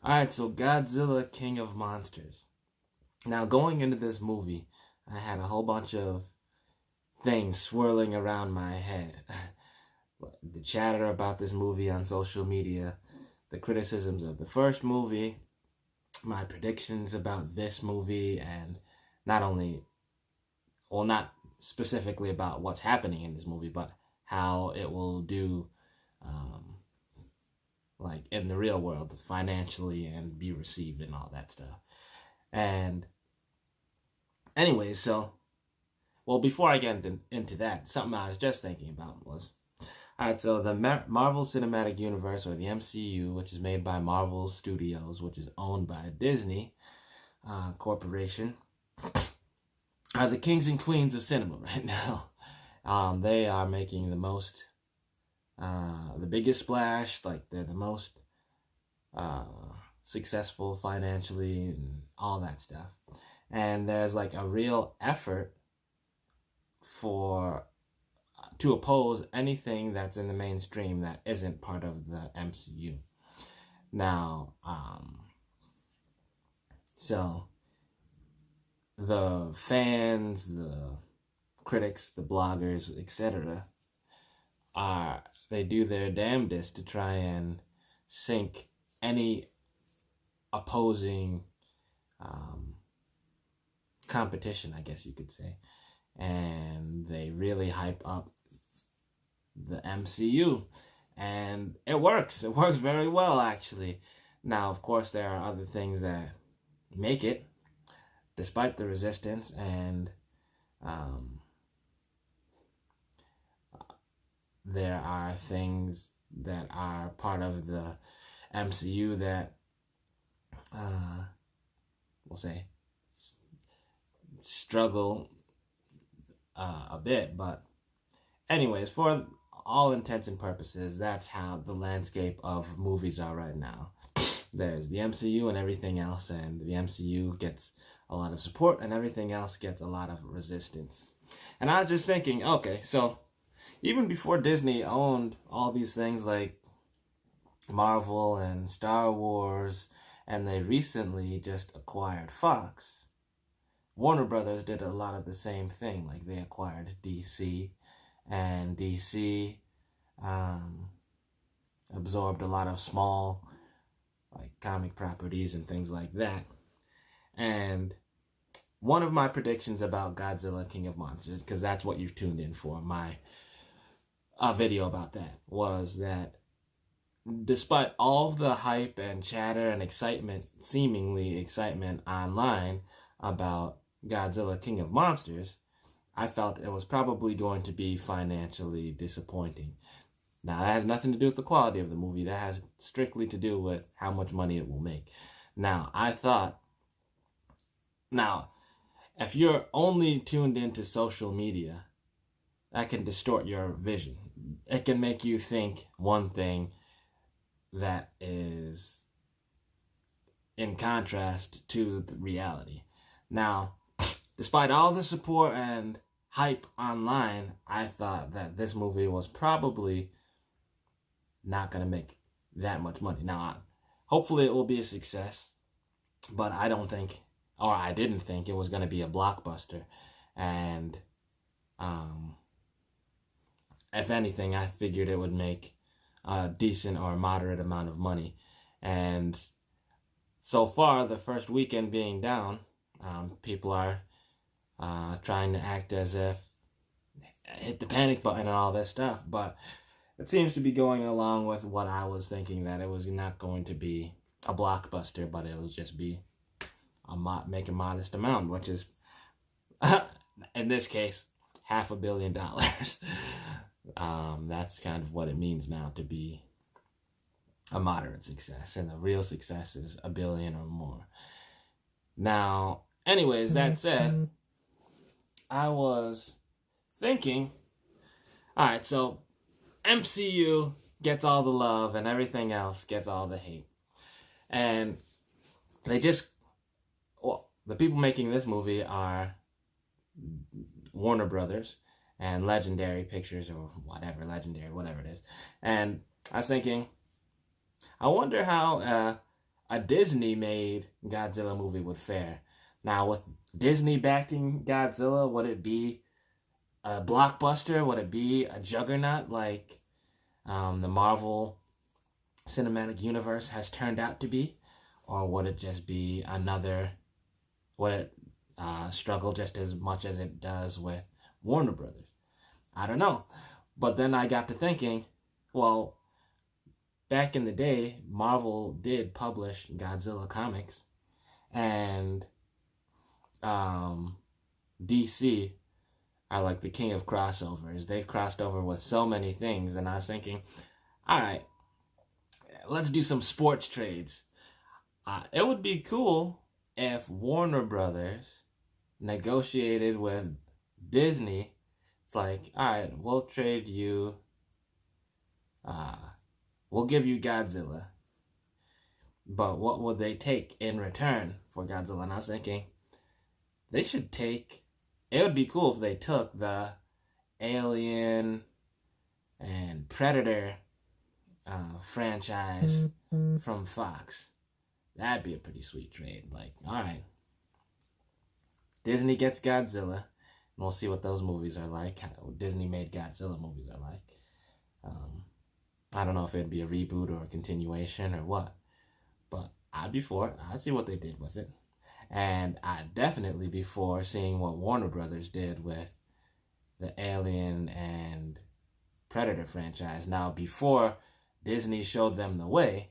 Alright, so Godzilla, King of Monsters. Now, going into this movie, I had a whole bunch of things swirling around my head. The chatter about this movie on social media, the criticisms of the first movie, my predictions about this movie, and not only, well, not specifically about what's happening in this movie, but how it will do, um, like in the real world, financially and be received and all that stuff. And anyways, so well, before I get into that, something I was just thinking about was, alright, so the Marvel Cinematic Universe, or the MCU, which is made by Marvel Studios, which is owned by Disney Corporation, are the kings and queens of cinema right now. They are making the biggest splash, like they're the most successful financially and all that stuff. And there's like a real effort to oppose anything that's in the mainstream that isn't part of the MCU. Now, so the fans, the critics, the bloggers, etc., they do their damnedest to try and sink any opposing competition, I guess you could say. And they really hype up the MCU. And it works. It works very well, actually. Now, of course, there are other things that make it, despite the resistance, and there are things that are part of the MCU that, we'll say, struggle a bit. But anyways, for all intents and purposes, that's how the landscape of movies are right now. There's the MCU and everything else, and the MCU gets a lot of support and everything else gets a lot of resistance. And I was just thinking, okay, so even before Disney owned all these things like Marvel and Star Wars, and they recently just acquired Fox, Warner Brothers did a lot of the same thing. Like, they acquired DC, and DC absorbed a lot of small, like, comic properties and things like that. And one of my predictions about Godzilla, King of Monsters, because that's what you've tuned in for, my video about that, was that despite all of the hype and chatter and excitement, seemingly excitement online about Godzilla, King of Monsters, I felt it was probably going to be financially disappointing. Now, that has nothing to do with the quality of the movie. That has strictly to do with how much money it will make. Now, if you're only tuned into social media, that can distort your vision. It can make you think one thing that is in contrast to the reality. Now, despite all the support and hype online, I thought that this movie was probably not going to make that much money. Now, hopefully it will be a success, but I didn't think it was going to be a blockbuster. And if anything, I figured it would make a decent or moderate amount of money. And so far, the first weekend being down, people are trying to act as if hit the panic button and all this stuff, but it seems to be going along with what I was thinking, that it was not going to be a blockbuster, but it would just be make a modest amount, which is in this case $500 million. That's kind of what it means now to be a moderate success, and the real success is $1 billion or more. Now, anyways, that said, I was thinking, alright, so MCU gets all the love and everything else gets all the hate. And the people making this movie are Warner Brothers and Legendary Pictures, or whatever it is. And I was thinking, I wonder how a Disney made Godzilla movie would fare. Now, with Disney backing Godzilla, would it be a blockbuster? Would it be a juggernaut like the Marvel Cinematic Universe has turned out to be? Or would it just be another, would it struggle just as much as it does with Warner Brothers? I don't know. But then I got to thinking, well, back in the day, Marvel did publish Godzilla comics, and DC are like the king of crossovers. They've crossed over with so many things, and I was thinking, all right, let's do some sports trades. It would be cool if Warner Brothers negotiated with Disney. It's like, all right, we'll trade you, we'll give you Godzilla, but what would they take in return for Godzilla? And I was thinking, they should take, it would be cool if they took the Alien and Predator franchise from Fox. That'd be a pretty sweet trade. Like, all right, Disney gets Godzilla, and we'll see what those movies are like. How Disney-made Godzilla movies are like. I don't know if it'd be a reboot or a continuation or what, but I'd be for it. I'd see what they did with it. And I'd definitely be for seeing what Warner Brothers did with the Alien and Predator franchise. Now, before Disney showed them the way,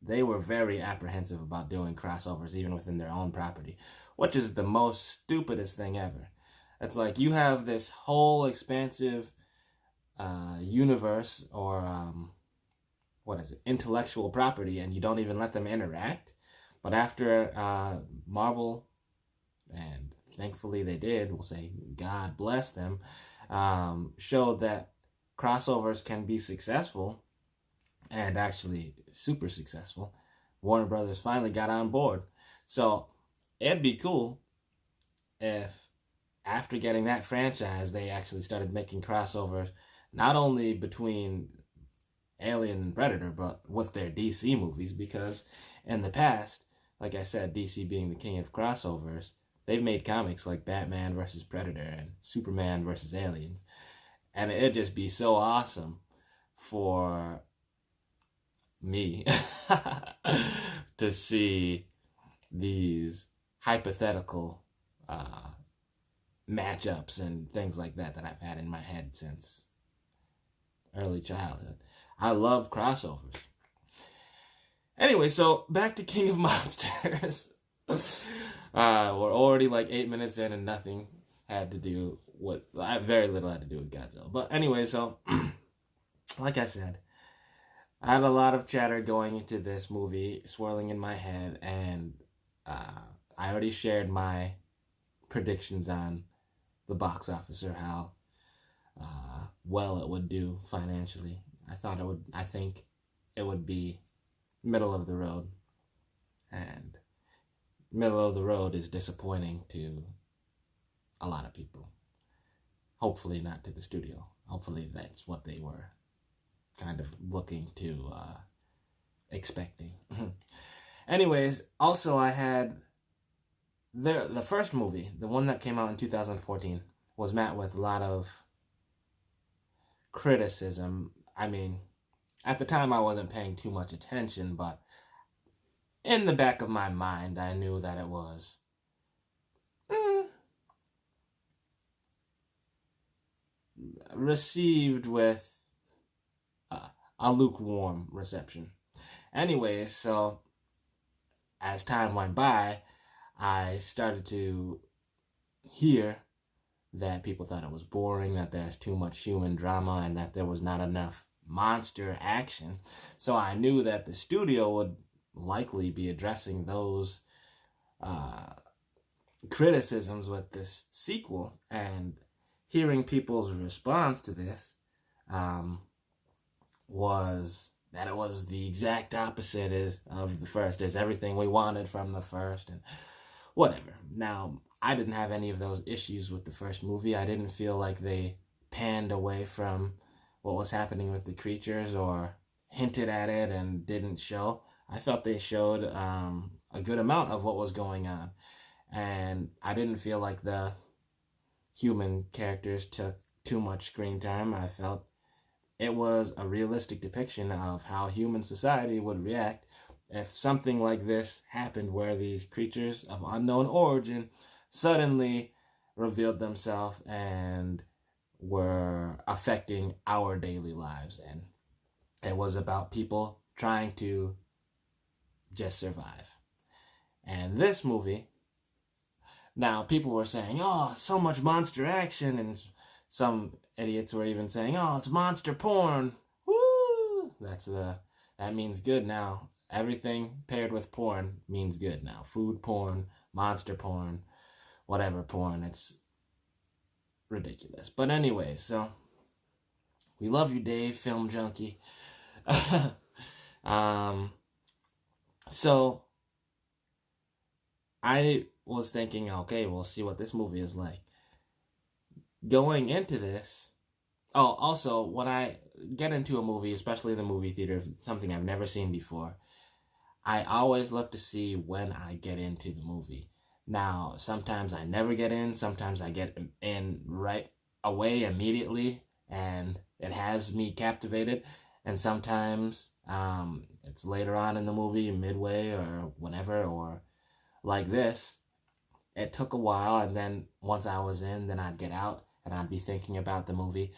they were very apprehensive about doing crossovers even within their own property, which is the most stupidest thing ever. It's like you have this whole expansive universe or intellectual property, and you don't even let them interact. But after Marvel, and thankfully they did, we'll say God bless them, showed that crossovers can be successful, and actually super successful, Warner Brothers finally got on board. So it'd be cool if after getting that franchise, they actually started making crossovers, not only between Alien and Predator, but with their DC movies, because in the past, like I said, DC being the king of crossovers, they've made comics like Batman versus Predator and Superman versus Aliens. And it'd just be so awesome for me to see these hypothetical matchups and things like that I've had in my head since early childhood. I love crossovers. Anyway, so back to King of Monsters. We're already like 8 minutes in and nothing had to do with, very little had to do with Godzilla. But anyway, so like I said, I had a lot of chatter going into this movie swirling in my head, and I already shared my predictions on the box office or how well it would do financially. I think it would be middle of the road, and middle of the road is disappointing to a lot of people. Hopefully not to the studio. Hopefully that's what they were kind of looking to expecting. Anyways, also I had the first movie, the one that came out in 2014, was met with a lot of criticism. I mean, at the time I wasn't paying too much attention, but in the back of my mind I knew that it was received with a lukewarm reception. Anyways, so as time went by, I started to hear that people thought it was boring, that there's too much human drama, and that there was not enough monster action. So I knew that the studio would likely be addressing those criticisms with this sequel, and hearing people's response to this was that it was the exact opposite of the first, is everything we wanted from the first, and whatever. Now, I didn't have any of those issues with the first movie. I didn't feel like they panned away from what was happening with the creatures or hinted at it and didn't show. I felt they showed a good amount of what was going on. And I didn't feel like the human characters took too much screen time. I felt it was a realistic depiction of how human society would react if something like this happened, where these creatures of unknown origin suddenly revealed themselves and were affecting our daily lives. And it was about people trying to just survive. And this movie, now people were saying, oh, so much monster action, and some idiots were even saying, oh, it's monster porn. Woo! That means good now. Everything paired with porn means good now. Food porn, monster porn, whatever porn. It's ridiculous. But anyway, so we love you, Dave, film junkie. So I was thinking, okay, we'll see what this movie is like. Going into this, oh, also, when I get into a movie, especially the movie theater, something I've never seen before, I always look to see when I get into the movie. Now, sometimes I never get in, sometimes I get in right away immediately, and it has me captivated, and sometimes it's later on in the movie, midway or whenever, or like this. It took a while, and then once I was in, then I'd get out, and I'd be thinking about the movie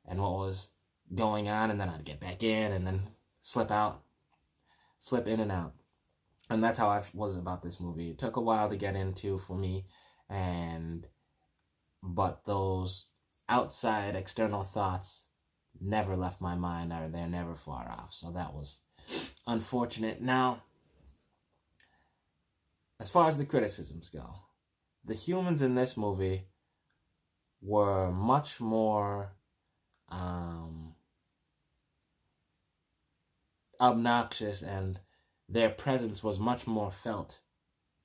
and what was going on, and then I'd get back in, and then slip in and out. And that's how I was about this movie. It took a while to get into for me, but those outside external thoughts never left my mind, or they're never far off. So that was unfortunate. Now, as far as the criticisms go, the humans in this movie were much more obnoxious, and their presence was much more felt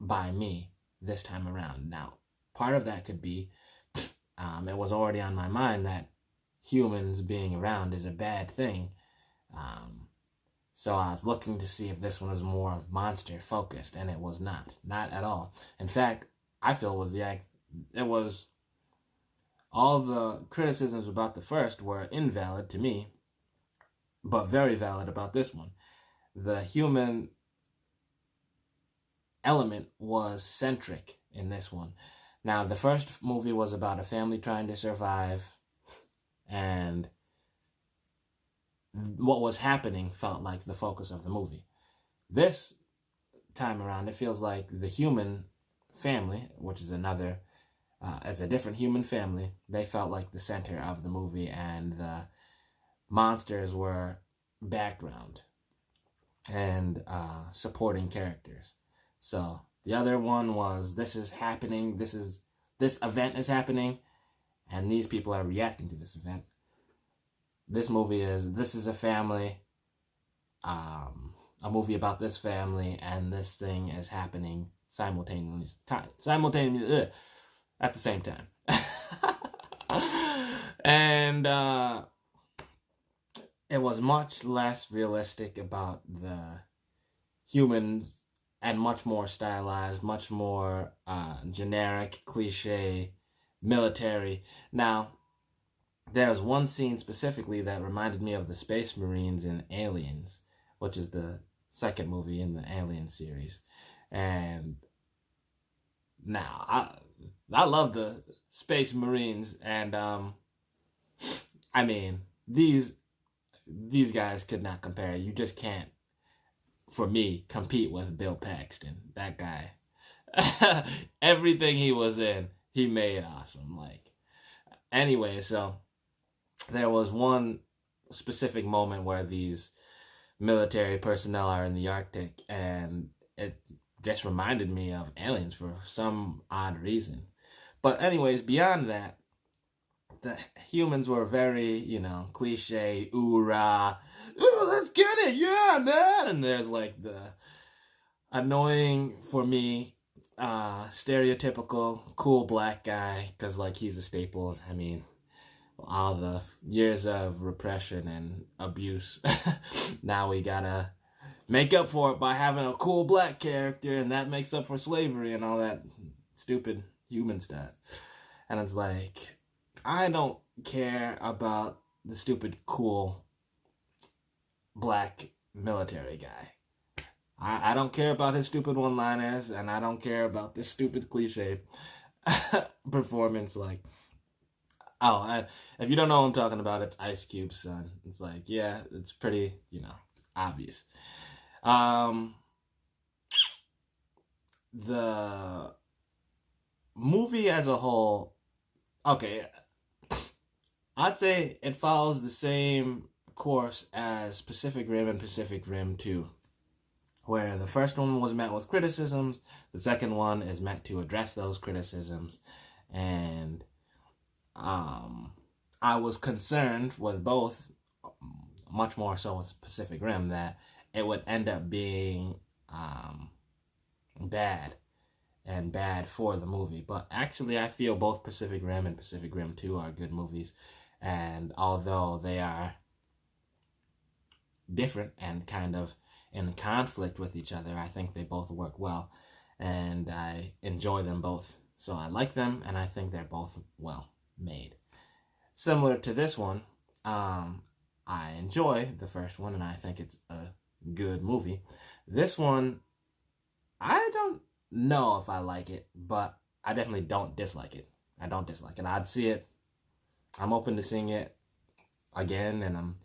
by me this time around. Now, part of that could be it was already on my mind that humans being around is a bad thing. So I was looking to see if this one was more monster focused, and it was not at all. In fact, I feel it was all the criticisms about the first were invalid to me, but very valid about this one. The human element was centric in this one. Now, the first movie was about a family trying to survive, and what was happening felt like the focus of the movie. This time around, it feels like the human family, which is it's a different human family, they felt like the center of the movie, and the monsters were background and supporting characters. So the other one was, this is happening, this event is happening, and these people are reacting to this event. This is a family, a movie about this family, and this thing is happening simultaneously at the same time. And it was much less realistic about the humans, and much more stylized, much more generic, cliche, military. Now, there's one scene specifically that reminded me of the Space Marines in Aliens, which is the second movie in the Alien series. And now, I love the Space Marines, and I mean, these guys could not compare. You just can't, for me, compete with Bill Paxton. That guy, everything he was in, he made awesome. Anyway, so there was one specific moment where these military personnel are in the Arctic, and it just reminded me of Aliens for some odd reason. But anyways, beyond that, the humans were very, cliche, ooh-rah, ooh, let's get it, yeah, man! And there's the annoying, for me, stereotypical cool black guy, because he's a staple. I mean, all the years of repression and abuse, now we gotta make up for it by having a cool black character, and that makes up for slavery and all that stupid human stuff. And it's like, I don't care about the stupid cool black military guy. I don't care about his stupid one-liners, and I don't care about this stupid cliche performance. Like, if you don't know what I'm talking about, it's Ice Cube's son. It's like, yeah, it's pretty, obvious. The movie as a whole, okay, I'd say it follows the same course as Pacific Rim and Pacific Rim 2, where the first one was met with criticisms, the second one is meant to address those criticisms, and I was concerned with both, much more so with Pacific Rim, that it would end up being bad for the movie. But actually, I feel both Pacific Rim and Pacific Rim 2 are good movies, and although they are different and kind of in conflict with each other, I think they both work well, and I enjoy them both. So I like them, and I think they're both well made. Similar to this one, I enjoy the first one, and I think it's a good movie. This one, I don't know if I like it, but I definitely don't dislike it. I don't dislike it. I'd see it. I'm open to seeing it again, and I'm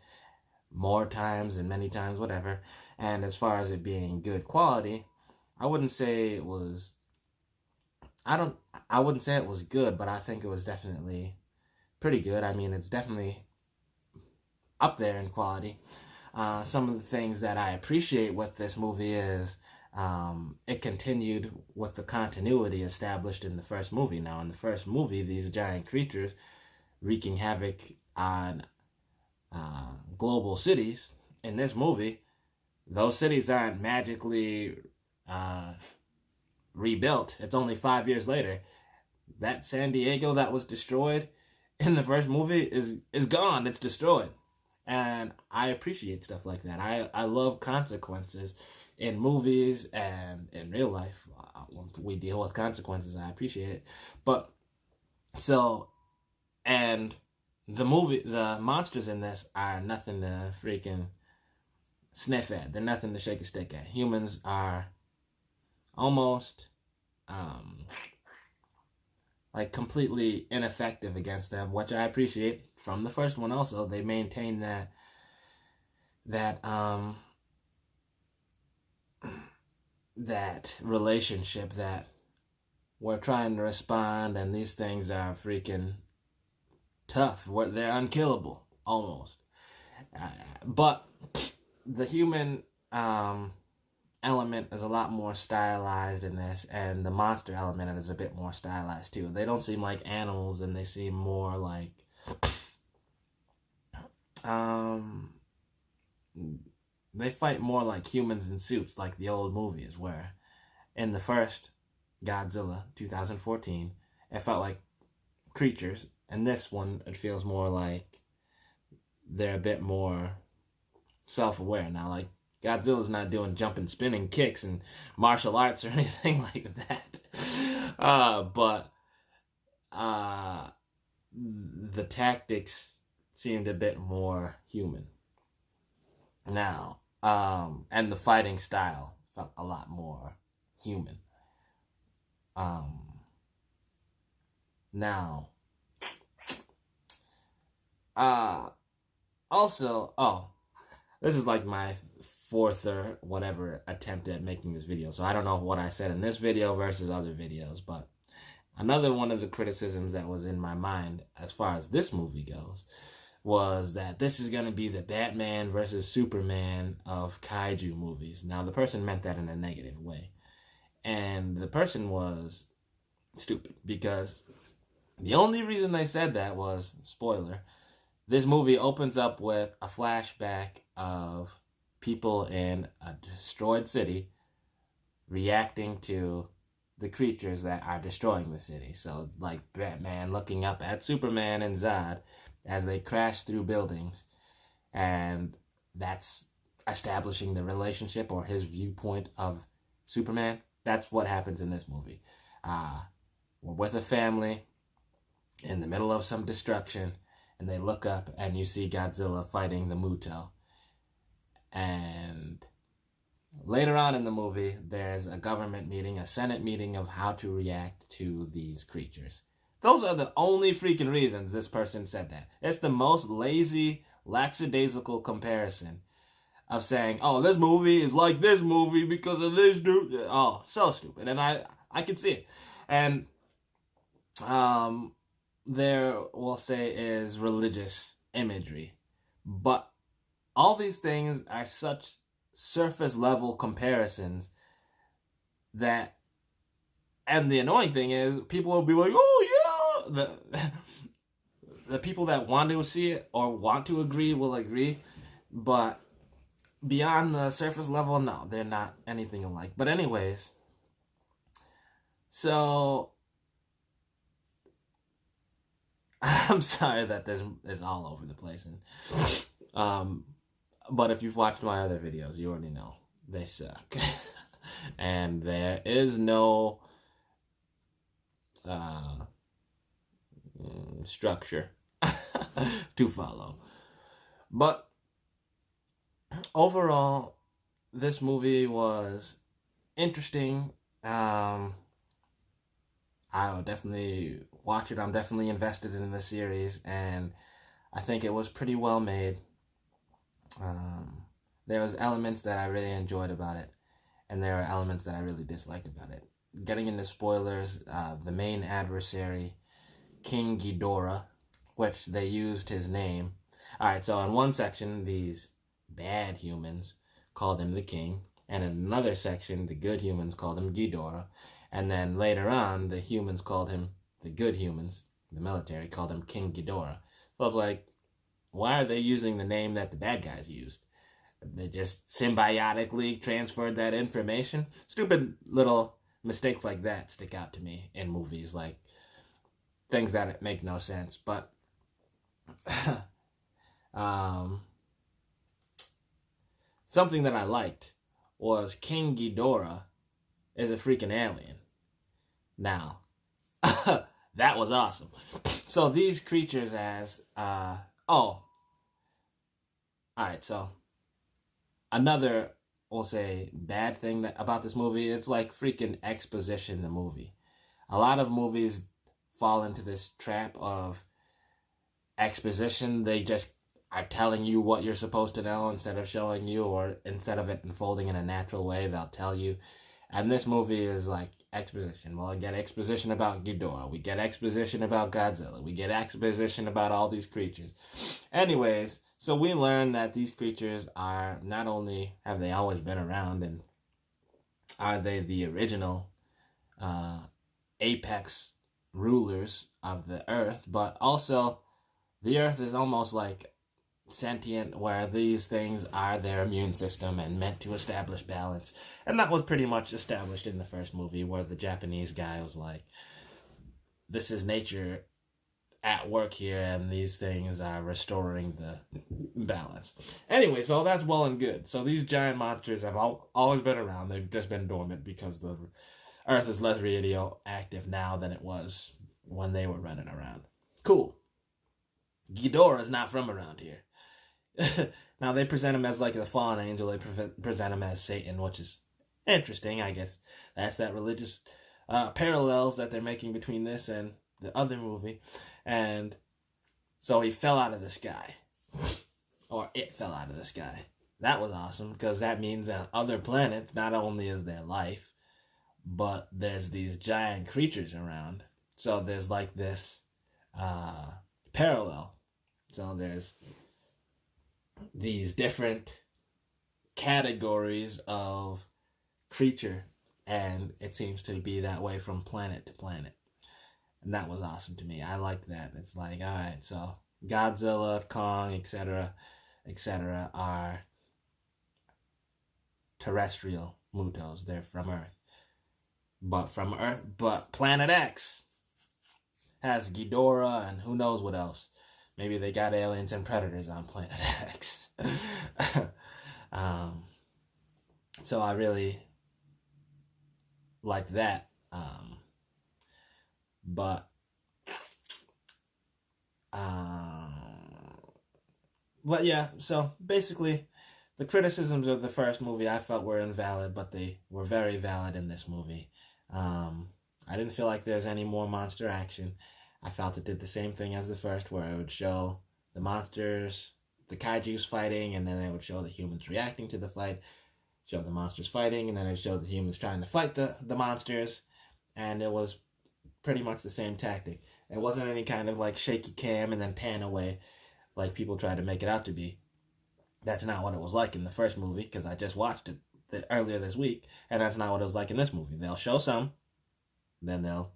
more times and many times, whatever. And as far as it being good quality, I wouldn't say it was, I wouldn't say it was good, but I think it was definitely pretty good. I mean, it's definitely up there in quality. Some of the things that I appreciate with this movie is it continued with the continuity established in the first movie. Now, in the first movie, these giant creatures wreaking havoc on global cities. In this movie, those cities aren't magically rebuilt. It's only 5 years later. That San Diego that was destroyed in the first movie is gone. It's destroyed. And I appreciate stuff like that. I love consequences in movies and in real life. When we deal with consequences, I appreciate it. But, so, and the monsters in this are nothing to freaking sniff at. They're nothing to shake a stick at. Humans are almost like completely ineffective against them, which I appreciate from the first one. Also, they maintain that relationship that we're trying to respond, and these things are freaking tough. They're unkillable almost. But the human element is a lot more stylized in this, and the monster element is a bit more stylized too. They don't seem like animals, and they seem more like they fight more like humans in suits, like the old movies, where in the first Godzilla 2014 it felt like creatures, and this one it feels more like they're a bit more self-aware. Now, like, Godzilla's not doing jumping, spinning kicks and martial arts or anything like that. But the tactics seemed a bit more human. Now, and the fighting style felt a lot more human. Now, also, this is like my fourth or whatever attempt at making this video, so I don't know what I said in this video versus other videos, but another one of the criticisms that was in my mind as far as this movie goes was that this is going to be the Batman versus Superman of kaiju movies. Now, the person meant that in a negative way, and the person was stupid, because the only reason they said that was, spoiler, this movie opens up with a flashback of people in a destroyed city reacting to the creatures that are destroying the city. So, like, Batman looking up at Superman and Zod as they crash through buildings. And that's establishing the relationship or his viewpoint of Superman. That's what happens in this movie. We're with a family in the middle of some destruction, and they look up and you see Godzilla fighting the Muto. And later on in the movie, there's a government meeting, a Senate meeting of how to react to these creatures. Those are the only freaking reasons this person said that. It's the most lazy, lackadaisical comparison of saying, oh, this movie is like this movie because of this dude. Oh, so stupid. And I can see it. And there, we'll say, is religious imagery. But all these things are such surface level comparisons that, and the annoying thing is, people will be like, oh yeah, the people that want to see it or want to agree will agree, but beyond the surface level, no, they're not anything alike. But anyways, so I'm sorry that this is all over the place, and but if you've watched my other videos, you already know they suck. And there is no structure to follow. But overall, this movie was interesting. I would definitely watch it. I'm definitely invested in the series, and I think it was pretty well made. There was elements that I really enjoyed about it, and there are elements that I really disliked about it. Getting into spoilers, the main adversary, King Ghidorah, which they used his name. Alright, so in one section, these bad humans called him the king, and in another section, the good humans called him Ghidorah, and then later on, the humans called him, the good humans, the military, called him King Ghidorah. So I was like, why are they using the name that the bad guys used? They just symbiotically transferred that information. Stupid little mistakes like that stick out to me in movies, like things that make no sense. But something that I liked was King Ghidorah is a freaking alien. Now, that was awesome. So these creatures alright, so another, we'll say, bad thing about this movie, it's like freaking exposition the movie. A lot of movies fall into this trap of exposition. They just are telling you what you're supposed to know instead of showing you, or instead of it unfolding in a natural way, they'll tell you. And this movie is like exposition. Well, we get exposition about Ghidorah. We get exposition about Godzilla. We get exposition about all these creatures. Anyways, so we learn that these creatures are, not only have they always been around, and are they the original apex rulers of the earth, but also the earth is almost like sentient, where these things are their immune system and meant to establish balance. And that was pretty much established in the first movie, where the Japanese guy was like, this is nature at work here, and these things are restoring the balance. Anyway, so that's well and good. So these giant monsters have always been around. They've just been dormant because the earth is less radioactive now than it was when they were running around. Cool. Ghidorah is not from around here. Now, they present him as like the fallen angel. They present him as Satan, which is interesting, I guess. That's that religious parallels that they're making between this and the other movie. And so he fell out of the sky. Or it fell out of the sky. That was awesome, because that means that on other planets, not only is there life, but there's these giant creatures around. So there's like this parallel. So there's these different categories of creature, and it seems to be that way from planet to planet. And that was awesome to me. I liked that. It's like, alright, so Godzilla, Kong, etc., are terrestrial Mutos. They're from Earth. But Planet X has Ghidorah and who knows what else. Maybe they got aliens and predators on Planet X. Um, so I really liked that. But um, but yeah, so basically, the criticisms of the first movie I felt were invalid, but they were very valid in this movie. I didn't feel like there's any more monster action. I felt it did the same thing as the first, where it would show the monsters, the kaijus fighting, and then it would show the humans reacting to the fight, show the monsters fighting, and then it would show the humans trying to fight the monsters, and it was pretty much the same tactic. It wasn't any kind of like shaky cam and then pan away like people try to make it out to be. That's not what it was like in the first movie, because I just watched it earlier this week, and that's not what it was like in this movie. They'll show some, then they'll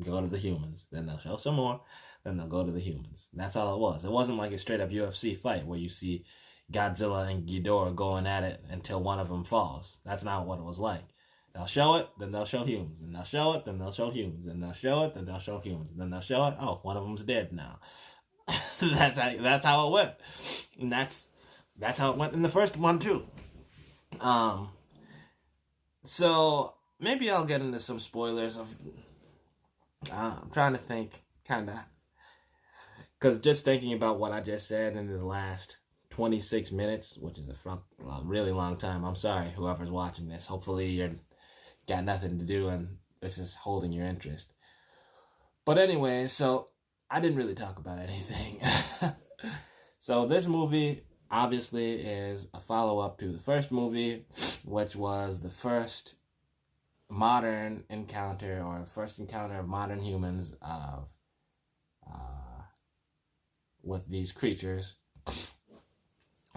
go to the humans, then they'll show some more, then they'll go to the humans. That's all it was. It wasn't like a straight up UFC fight where you see Godzilla and Ghidorah going at it until one of them falls. That's not what it was like. They'll show it, then they'll show humans, and they'll show it, then they'll show humans, and they'll show it, then they'll show humans, and then they'll show it. Oh, one of them's dead now. that's how it went, and that's how it went in the first one too. So maybe I'll get into some spoilers of. I'm trying to think, kind of, because just thinking about what I just said in the last 26 minutes, which is a really long time. I'm sorry, whoever's watching this. Hopefully you're got nothing to do and this is holding your interest. But anyway, so I didn't really talk about anything. So this movie obviously is a follow-up to the first movie, which was the first modern encounter, or first encounter of modern humans with these creatures.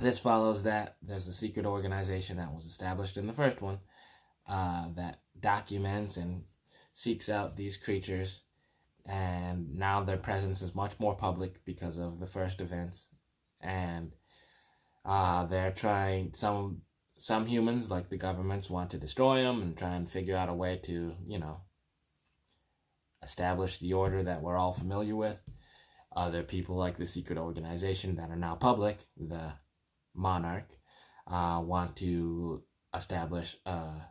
This follows that there's a secret organization that was established in the first one that documents and seeks out these creatures, and now their presence is much more public because of the first events, and they're trying, some humans, like the governments, want to destroy them and try and figure out a way to, establish the order that we're all familiar with. Other people, like the secret organization that are now public, the Monarch, want to establish a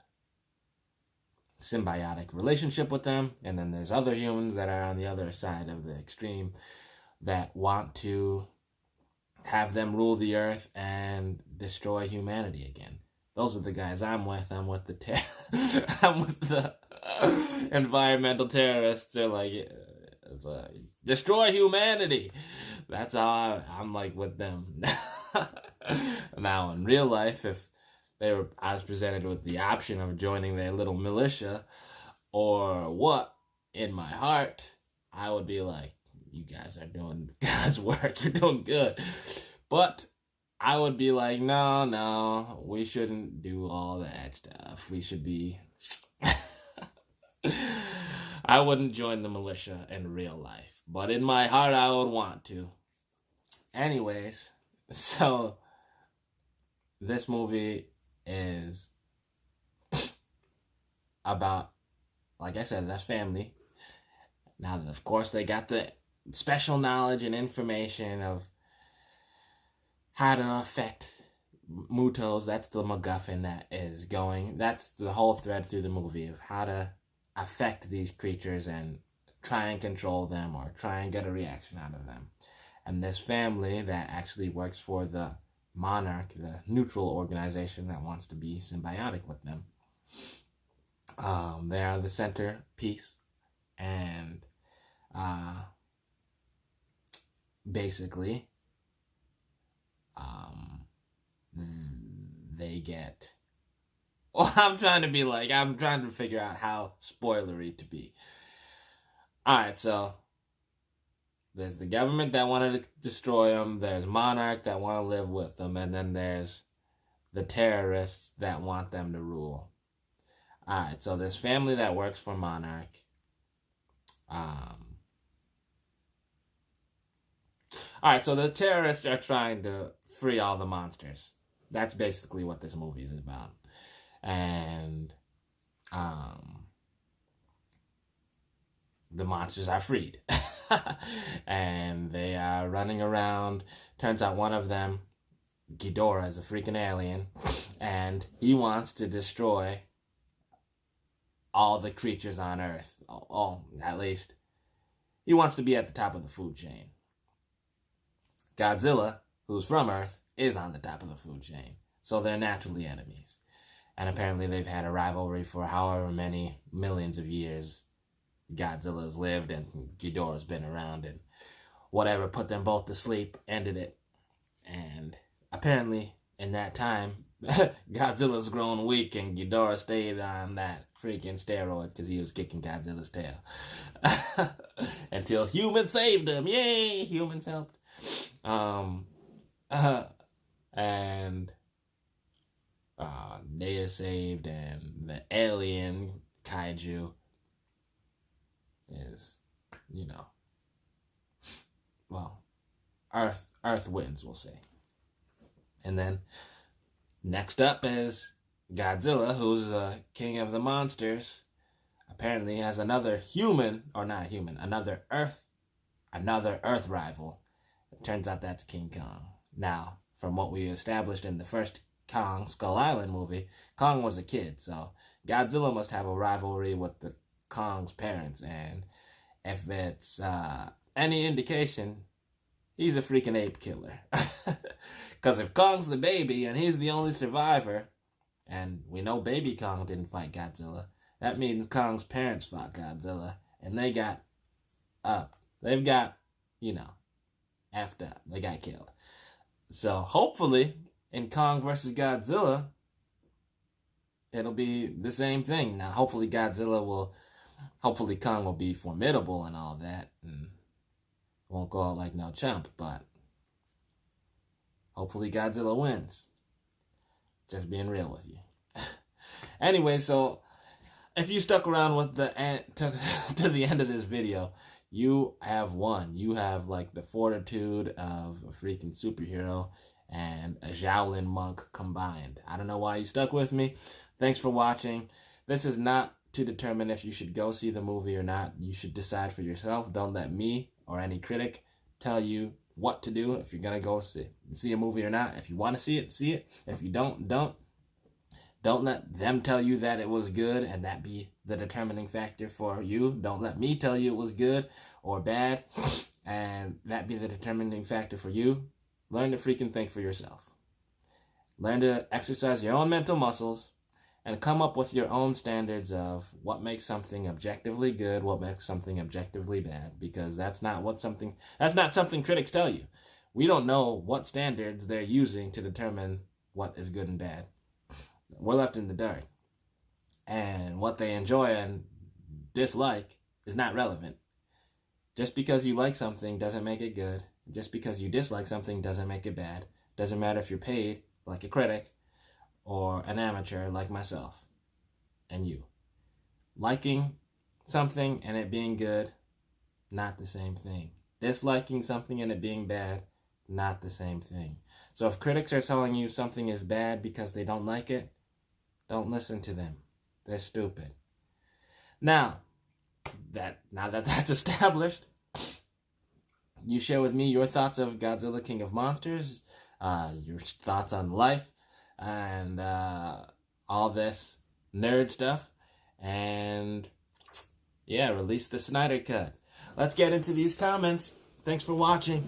symbiotic relationship with them. And then there's other humans that are on the other side of the extreme that want to have them rule the earth and destroy humanity again. Those are the guys I'm with. I'm with the environmental terrorists. They're like, destroy humanity. That's how I'm like with them. Now in real life, if I was presented with the option of joining their little militia or what, in my heart, I would be like, you guys are doing God's work. You're doing good. But I would be like, no, we shouldn't do all that stuff. We should be... I wouldn't join the militia in real life. But in my heart, I would want to. Anyways, so this movie is about, like I said, that's family. Now, of course, they got the special knowledge and information of how to affect Mutos. That's the MacGuffin that is going. That's the whole thread through the movie, of how to affect these creatures and try and control them or try and get a reaction out of them. And this family that actually works for the Monarch, the neutral organization that wants to be symbiotic with them, they are the centerpiece, and basically they get... Well, I'm trying to figure out how spoilery to be. Alright, so there's the government that wanted to destroy them, there's Monarch that want to live with them, and then there's the terrorists that want them to rule. Alright, so this family that works for Monarch, alright, so the terrorists are trying to free all the monsters. That's basically what this movie is about. And the monsters are freed. And they are running around. Turns out one of them Ghidorah is a freaking alien, and he wants to destroy all the creatures on Earth. Oh, at least he wants to be at the top of the food chain. Godzilla, who's from Earth, is on the top of the food chain. So they're naturally enemies. And apparently they've had a rivalry for however many millions of years Godzilla's lived and Ghidorah's been around, and whatever put them both to sleep ended it. And apparently in that time, Godzilla's grown weak and Ghidorah stayed on that freaking steroid because he was kicking Godzilla's tail. Until humans saved him. Yay! Humans helped. And they are saved, and the alien kaiju is, well, Earth wins, we'll say. And then next up is Godzilla, who's the king of the monsters. Apparently has another human, or not a human, another Earth rival. It turns out that's King Kong. Now, from what we established in the first Kong Skull Island movie, Kong was a kid, so Godzilla must have a rivalry with the Kong's parents, and if it's any indication, he's a freaking ape killer. Because if Kong's the baby and he's the only survivor, and we know baby Kong didn't fight Godzilla, that means Kong's parents fought Godzilla, and they got up. They've got, effed up. They got killed. So hopefully, in Kong versus Godzilla, it'll be the same thing. Now, hopefully Kong will be formidable and all that, and won't go out like no chump, but hopefully Godzilla wins. Just being real with you. Anyway, so if you stuck around with to the end of this video, you have won. You have like the fortitude of a freaking superhero and a Shaolin monk combined. I don't know why you stuck with me. Thanks for watching. This is not to determine if you should go see the movie or not. You should decide for yourself. Don't let me or any critic tell you what to do if you're going to go see a movie or not. If you want to see it, see it. If you don't. Don't let them tell you that it was good and that be the determining factor for you. Don't let me tell you it was good or bad and that be the determining factor for you. Learn to freaking think for yourself. Learn to exercise your own mental muscles and come up with your own standards of what makes something objectively good, what makes something objectively bad, because that's not something critics tell you. We don't know what standards they're using to determine what is good and bad. We're left in the dark. And what they enjoy and dislike is not relevant. Just because you like something doesn't make it good. Just because you dislike something doesn't make it bad. Doesn't matter if you're paid like a critic or an amateur like myself and you. Liking something and it being good, not the same thing. Disliking something and it being bad, not the same thing. So if critics are telling you something is bad because they don't like it, don't listen to them. They're stupid. Now that that's established, you share with me your thoughts of Godzilla King of Monsters, your thoughts on life, and all this nerd stuff. And yeah, release the Snyder Cut. Let's get into these comments. Thanks for watching.